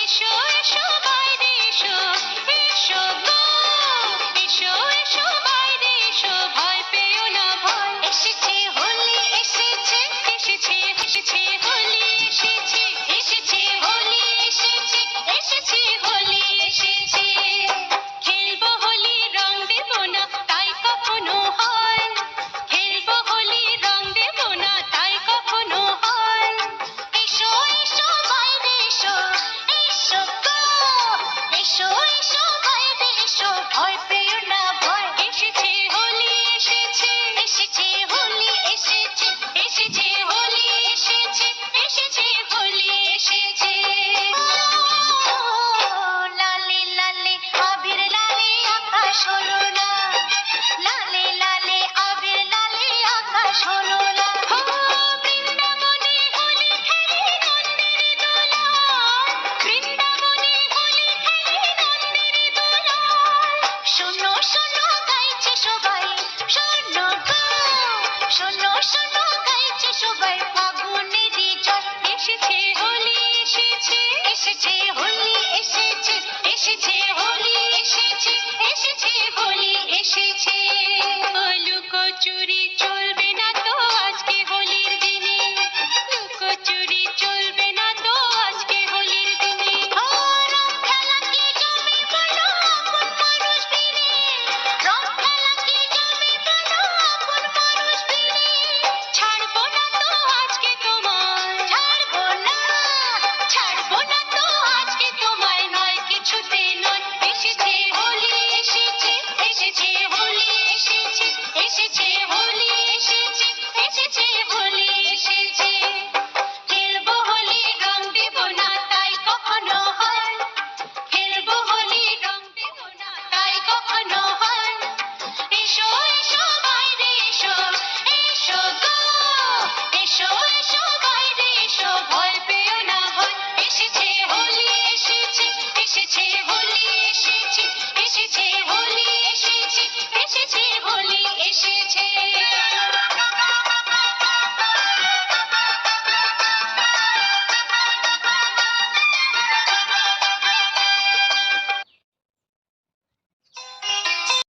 এসো এসো বাইরে এসো, এসো গো, এসো এসো বাইরে এসো, ভয় পেও না ভয়। এসেছে হোলি এসেছে, এসেছে এসেছে হোলি এসেছে, এসেছে হোলি এসেছে, এসেছে হোলি এসেছে। খেলবো হোলি রং দেব না তাই কখনো হয়, খেলবো হোলি রং দেব না তাই কখনো হয়। এসো এসো বাইরে এসো, এসো গো, এসো এসো বাইরে এসো, ভয় পেও না ভয়। এসেছে হোলি এসেছে, এসেছে হোলি এসেছে, এসেছে হোলি এসেছে, এসেছে হোলি এসেছে। লালে লালে আবির লালে আকাশ হলো না, লালে লালে আবির লালে আকাশ হলো না। বৃন্দাবনে হোলি খেলে নন্দের দোলায়, বৃন্দাবনে হোলি খেলে নন্দের দোলায়। শোনো শোনো গাইছে সবাই, শোনো গো, শোনো শোনো গাইছে সবাই, ফাগুনেরই জয়। এসেছে হোলি এসেছে, এসেছে হোলি এসেছে, এসেছে হোলি এসেছে, এসেছে হোলি এসেছে। লুকোচুরি চলবে না তো আজকে হোলির দিনে, লুকোচুরি চলবে না তো আজকে হোলির দিনে। রং খেলা কি জমে বলো আপন মানুষ ভিড়ে, রং খেলা কি জমে বলো আপন মানুষ ভিড়ে। ছাড়বো না তো আজকে তোমায়, ছাড়বো না, ছাড়বো না তো আজকে তোমায়, নয় কিছুতে নয়। এসেছে হোলি এসেছে, এসেছে হোলি এসেছে, এসেছে হোলি এসেছে, এসেছে হোলি এসেছে। খেলবো হোলি রং দেব না তাই কখনো হয়, খেলবো হোলি রং দেব না তাই কখনো হয়। এসো এসো বাইরে এসো, এসো গো, এসো